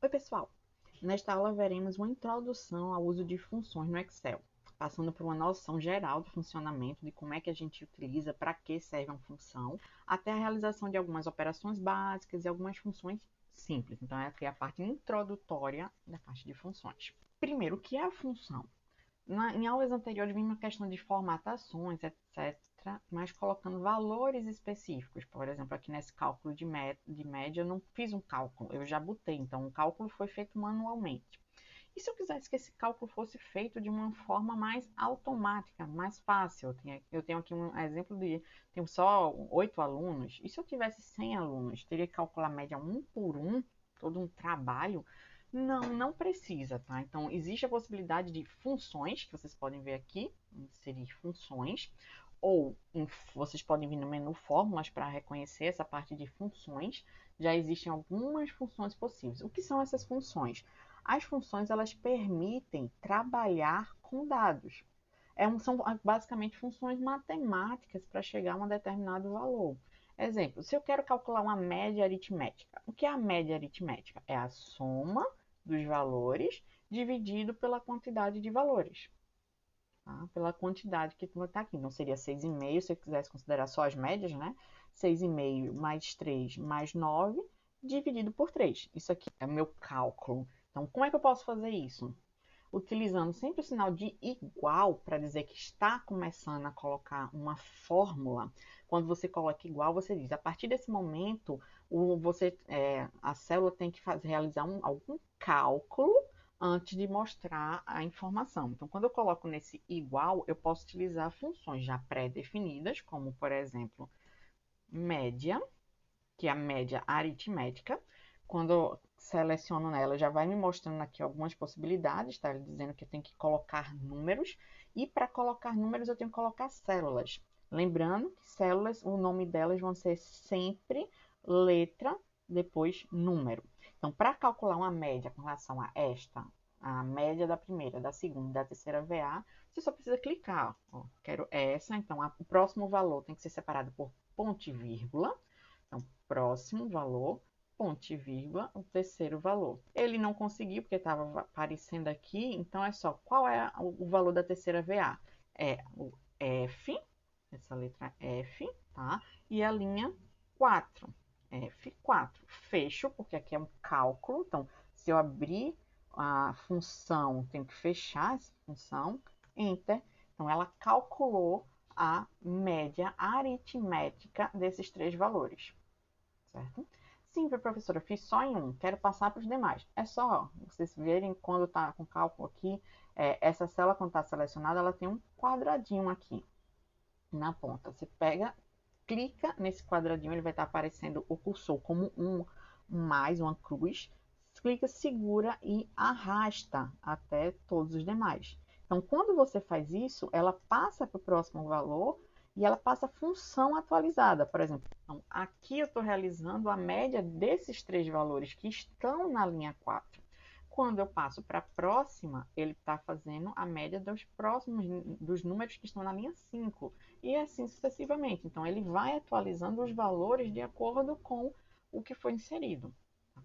Oi, pessoal! Nesta aula veremos uma introdução ao uso de funções no Excel, passando por uma noção geral do funcionamento, de como é que a gente utiliza, para que serve uma função, até a realização de algumas operações básicas e algumas funções simples. Então, essa é a parte introdutória da parte de funções. Primeiro, o que é a função? Em aulas anteriores, vimos uma questão de formatações, etc., mas colocando valores específicos. Por exemplo, aqui nesse cálculo de média, eu não fiz um cálculo, eu já botei. Então, o cálculo foi feito manualmente. E se eu quisesse que esse cálculo fosse feito de uma forma mais automática, mais fácil? Eu tenho aqui um exemplo de... Tenho só 8 alunos. E se eu tivesse 100 alunos? Teria que calcular a média um por um? Todo um trabalho? Não precisa, tá? Então, existe a possibilidade de funções, que vocês podem ver aqui, inserir funções, ou vocês podem vir no menu fórmulas para reconhecer essa parte de funções. Já existem algumas funções possíveis. O que são essas funções? As funções, elas permitem trabalhar com dados. São basicamente funções matemáticas para chegar a um determinado valor. Exemplo, se eu quero calcular uma média aritmética. O que é a média aritmética? É a soma dos valores dividido pela quantidade de valores. Tá? Pela quantidade que está aqui. Então, seria 6,5, se eu quisesse considerar só as médias, né? 6,5 mais 3 mais 9, dividido por 3. Isso aqui é o meu cálculo. Então, como é que eu posso fazer isso? Utilizando sempre o sinal de igual para dizer que está começando a colocar uma fórmula. Quando você coloca igual, você diz, a partir desse momento, a célula tem que realizar algum cálculo antes de mostrar a informação. Então, quando eu coloco nesse igual, eu posso utilizar funções já pré-definidas, como, por exemplo, média, que é a média aritmética. Quando eu seleciono nela, já vai me mostrando aqui algumas possibilidades, tá? Ele dizendo que eu tenho que colocar números, e para colocar números eu tenho que colocar células. Lembrando que células, o nome delas vão ser sempre letra, depois número. Então, para calcular uma média com relação a esta, a média da primeira, da segunda e da terceira VA, você só precisa clicar. Ó, quero essa, então o próximo valor tem que ser separado por ponto e vírgula. Então, próximo valor, ponto e vírgula, o terceiro valor. Ele não conseguiu, porque estava aparecendo aqui, então é só, qual é o valor da terceira VA? É o F, essa letra F, tá? E a linha 4, F4. Fecho, porque aqui é um cálculo, então, se eu abrir a função, tenho que fechar essa função, Enter. Então, ela calculou a média aritmética desses três valores, certo? Sim, professora, eu fiz só em um, quero passar para os demais. É só vocês verem quando está com cálculo aqui, essa célula, quando está selecionada, ela tem um quadradinho aqui na ponta. Você pega, clica nesse quadradinho, ele vai estar aparecendo o cursor como um mais, uma cruz. Clica, segura e arrasta até todos os demais. Então, quando você faz isso, ela passa para o próximo valor e ela passa a função atualizada. Por exemplo, então, aqui eu estou realizando a média desses três valores que estão na linha 4. Quando eu passo para a próxima, ele está fazendo a média dos próximos, dos números que estão na linha 5. E assim sucessivamente. Então, ele vai atualizando os valores de acordo com o que foi inserido. Tá?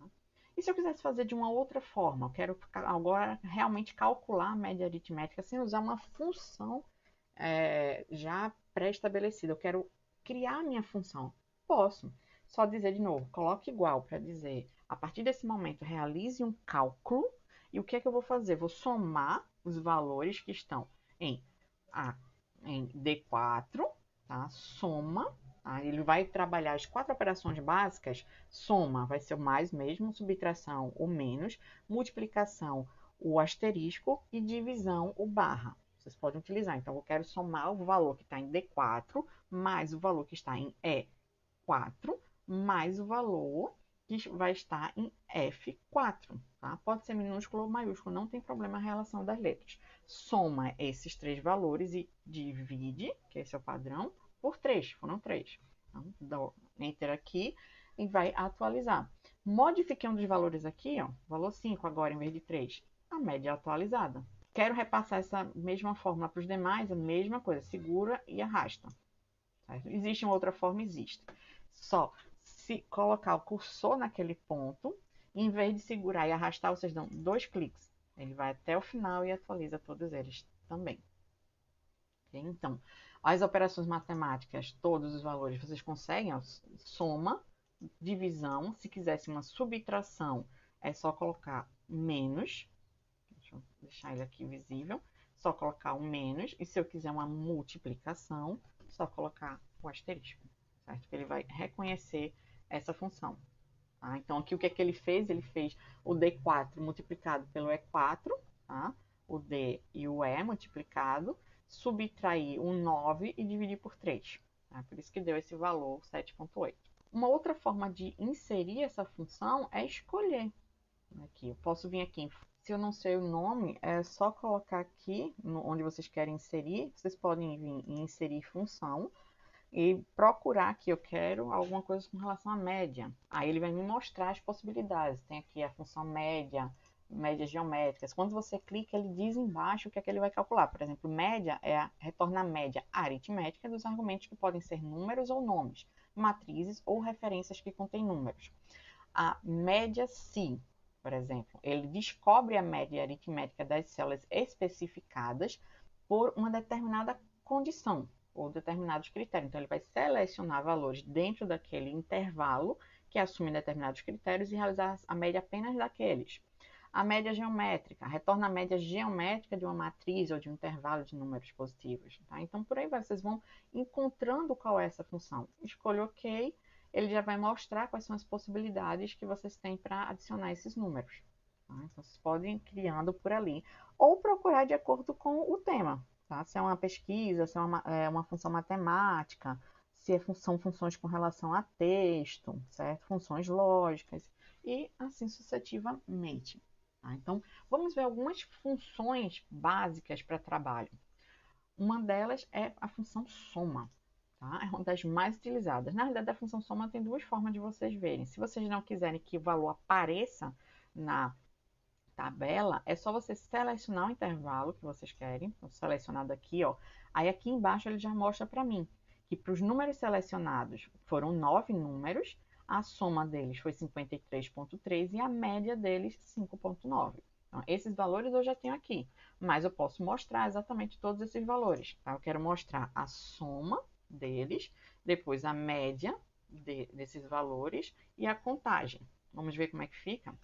E se eu quisesse fazer de uma outra forma? Eu quero agora realmente calcular a média aritmética sem usar uma função já pré-estabelecida. Eu quero criar a minha função. Posso. Só dizer de novo, coloque igual para dizer, a partir desse momento, realize um cálculo. E o que é que eu vou fazer? Vou somar os valores que estão em D4, tá? Soma. Tá? Ele vai trabalhar as 4 operações básicas. Soma vai ser o mais mesmo, subtração o menos, multiplicação o asterisco e divisão o barra. Vocês podem utilizar. Então, eu quero somar o valor que está em D4 mais o valor que está em E4 mais o valor que vai estar em F4. Tá? Pode ser minúsculo ou maiúsculo, não tem problema a relação das letras. Soma esses três valores e divide, que esse é o padrão, por 3. Foram 3. Então, dá Enter aqui e vai atualizar. Modifiquei um dos valores aqui, ó, valor 5 agora em vez de 3. A média atualizada. Quero repassar essa mesma fórmula para os demais, a mesma coisa, segura e arrasta. Certo? Existe uma outra forma? Existe. Só se colocar o cursor naquele ponto em vez de segurar e arrastar, vocês dão 2 cliques. Ele vai até o final e atualiza todos eles também. Okay? Então, as operações matemáticas, todos os valores, vocês conseguem, ó, soma, divisão. Se quisesse uma subtração, é só colocar menos. Deixa eu deixar ele aqui visível. Só colocar o menos. E se eu quiser uma multiplicação, só colocar o asterisco. Certo? Ele vai reconhecer essa função. Tá? Então, aqui o que é que ele fez? Ele fez o D4 multiplicado pelo E4, tá? O D e o E multiplicado, subtrair o 9 e dividir por 3. Tá? Por isso que deu esse valor 7,8. Uma outra forma de inserir essa função é escolher. Aqui, eu posso vir aqui, se eu não sei o nome, é só colocar aqui onde vocês querem inserir. Vocês podem vir em inserir função e procurar que eu quero alguma coisa com relação à média. Aí ele vai me mostrar as possibilidades. Tem aqui a função média, médias geométricas. Quando você clica, ele diz embaixo o que é que ele vai calcular. Por exemplo, média retorna a média aritmética dos argumentos que podem ser números ou nomes, matrizes ou referências que contêm números. A média si, por exemplo, ele descobre a média aritmética das células especificadas por uma determinada condição ou determinados critérios. Então, ele vai selecionar valores dentro daquele intervalo que assume determinados critérios e realizar a média apenas daqueles. A média geométrica retorna a média geométrica de uma matriz ou de um intervalo de números positivos. Tá? Então, por aí vocês vão encontrando qual é essa função. Escolha OK, ele já vai mostrar quais são as possibilidades que vocês têm para adicionar esses números. Tá? Então, vocês podem ir criando por ali ou procurar de acordo com o tema. Tá? Se é uma pesquisa, se é uma função matemática, se são funções com relação a texto, certo? Funções lógicas e assim sucessivamente. Tá? Então, vamos ver algumas funções básicas para trabalho. Uma delas é a função soma. Tá? É uma das mais utilizadas. Na verdade, a função soma tem duas formas de vocês verem. Se vocês não quiserem que o valor apareça na tabela, é só você selecionar o intervalo que vocês querem. Então, selecionado aqui, ó. Aí aqui embaixo ele já mostra para mim que para os números selecionados foram 9 números, a soma deles foi 53,3 e a média deles 5,9. Então, esses valores eu já tenho aqui, mas eu posso mostrar exatamente todos esses valores. Tá? Eu quero mostrar a soma deles, depois a média desses valores e a contagem. Vamos ver como é que fica?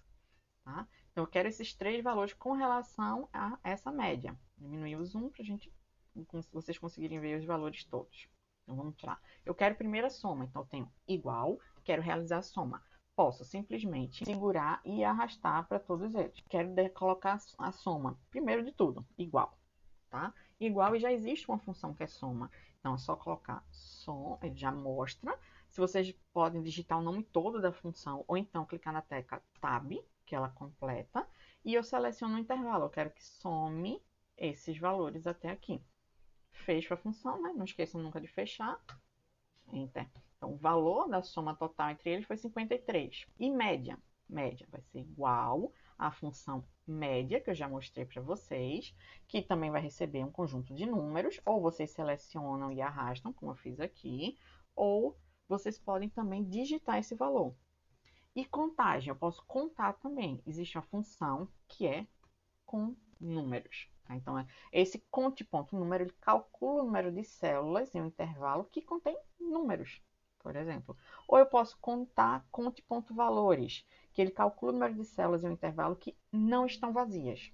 Tá? Então, eu quero esses 3 valores com relação a essa média. Diminuir o zoom para vocês conseguirem ver os valores todos. Então, vamos lá. Eu quero primeiro a soma. Então, eu tenho igual, quero realizar a soma. Posso simplesmente segurar e arrastar para todos eles. Quero colocar a soma. Primeiro de tudo, igual. Tá? Igual e já existe uma função que é soma. Então, é só colocar som, ele já mostra. Se vocês podem digitar o nome todo da função ou então clicar na tecla Tab, que ela completa, e eu seleciono o intervalo. Eu quero que some esses valores até aqui. Fecho a função, né? Não esqueçam nunca de fechar. Enter. Então, o valor da soma total entre eles foi 53. E média? Média vai ser igual à função média, que eu já mostrei para vocês, que também vai receber um conjunto de números, ou vocês selecionam e arrastam, como eu fiz aqui, ou vocês podem também digitar esse valor. E contagem, eu posso contar também. Existe uma função que é com números. Tá? Então, esse conte.número, ele calcula o número de células em um intervalo que contém números, por exemplo. Ou eu posso contar conte.valores, que ele calcula o número de células em um intervalo que não estão vazias.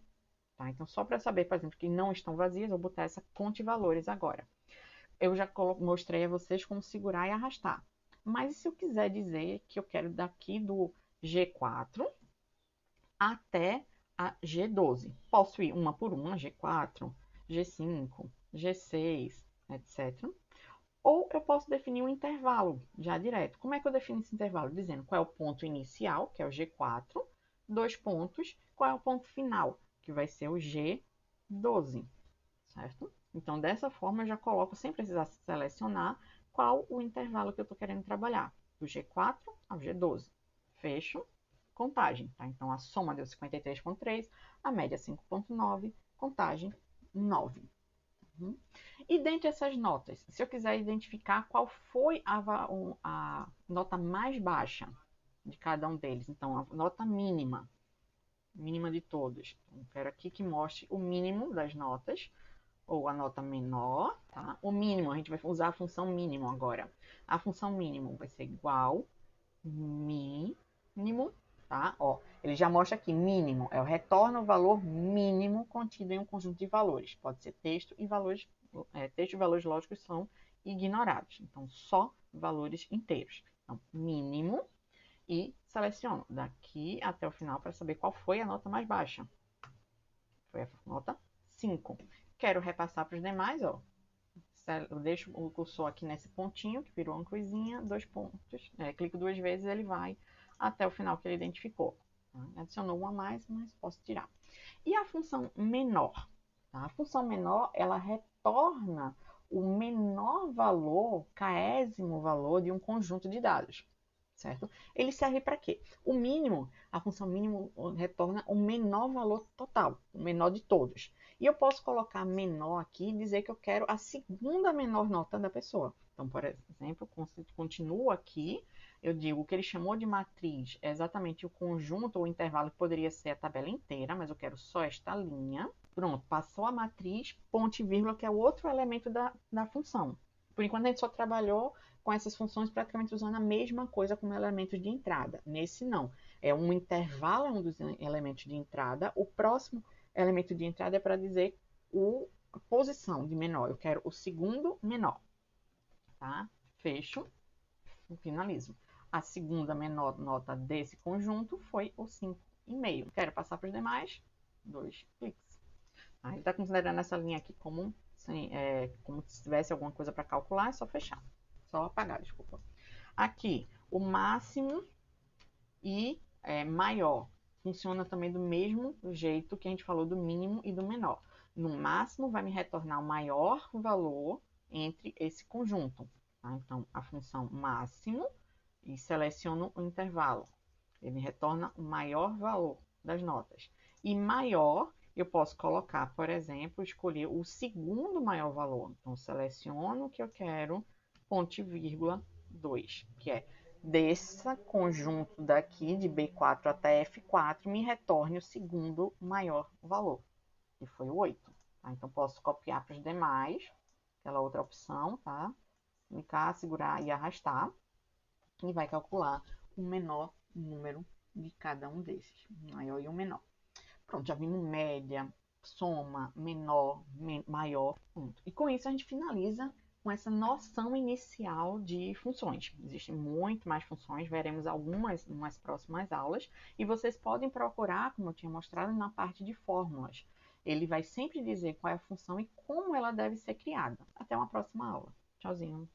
Tá? Então, só para saber, por exemplo, que não estão vazias, eu vou botar essa conte valores agora. Eu já mostrei a vocês como segurar e arrastar. Mas e se eu quiser dizer que eu quero daqui do G4 até a G12? Posso ir uma por uma, G4, G5, G6, etc. Ou eu posso definir um intervalo já direto. Como é que eu defino esse intervalo? Dizendo qual é o ponto inicial, que é o G4, 2 pontos, qual é o ponto final, que vai ser o G12, certo? Então, dessa forma, eu já coloco, sem precisar selecionar, qual o intervalo que eu estou querendo trabalhar, do G4 ao G12. Fecho, contagem. Tá? Então, a soma deu 53,3, a média 5,9, contagem 9. E dentre essas notas, se eu quiser identificar qual foi a nota mais baixa, de cada um deles. Então, a nota mínima de todos. Então, quero aqui que mostre o mínimo das notas, ou a nota menor, tá? O mínimo, a gente vai usar a função mínimo agora. A função mínimo vai ser igual mínimo, tá? Ó, ele já mostra aqui, mínimo, retorna o valor mínimo contido em um conjunto de valores. Pode ser texto e valores, texto e valores lógicos são ignorados. Então, só valores inteiros. Então, mínimo, e seleciono daqui até o final para saber qual foi a nota mais baixa. Foi a nota 5. Quero repassar para os demais, ó. Eu deixo o cursor aqui nesse pontinho, que virou uma cruzinha, 2 pontos. Clico 2 vezes, ele vai até o final que ele identificou. Tá? Adicionou uma a mais, mas posso tirar. E a função menor? Tá? A função menor, ela retorna o menor valor, késimo valor de um conjunto de dados. Certo? Ele serve para quê? O mínimo, a função mínimo retorna o menor valor total, o menor de todos. E eu posso colocar menor aqui e dizer que eu quero a segunda menor nota da pessoa. Então, por exemplo, continuo aqui, eu digo que ele chamou de matriz é exatamente o conjunto ou intervalo que poderia ser a tabela inteira, mas eu quero só esta linha. Pronto, passou a matriz, ponto e vírgula, que é o outro elemento da função. Por enquanto, a gente só trabalhou com essas funções praticamente usando a mesma coisa como elementos de entrada. Nesse não. É um intervalo, é um dos elementos de entrada. O próximo elemento de entrada é para dizer a posição de menor. Eu quero o segundo menor. Tá? Fecho, finalizo. A segunda menor nota desse conjunto foi o 5,5. Quero passar para os demais, 2 cliques. Ele está considerando essa linha aqui como se tivesse alguma coisa para calcular, é só fechar. Só apagar, desculpa. Aqui, o máximo e maior. Funciona também do mesmo jeito que a gente falou do mínimo e do menor. No máximo, vai me retornar o maior valor entre esse conjunto. Tá? Então, a função máximo, e seleciono o intervalo. Ele me retorna o maior valor das notas. E maior, eu posso colocar, por exemplo, escolher o segundo maior valor. Então, seleciono o que eu quero, ponto e vírgula 2, que é desse conjunto daqui, de B4 até F4, me retorne o segundo maior valor, que foi o 8. Tá? Então, posso copiar para os demais, aquela outra opção, tá? Clicar, segurar e arrastar, e vai calcular o menor número de cada um desses, o maior e o menor. Pronto, já vimos média, soma, menor, maior, ponto. E com isso a gente finaliza com essa noção inicial de funções. Existem muito mais funções, veremos algumas nas próximas aulas, e vocês podem procurar, como eu tinha mostrado, na parte de fórmulas. Ele vai sempre dizer qual é a função e como ela deve ser criada. Até uma próxima aula. Tchauzinho!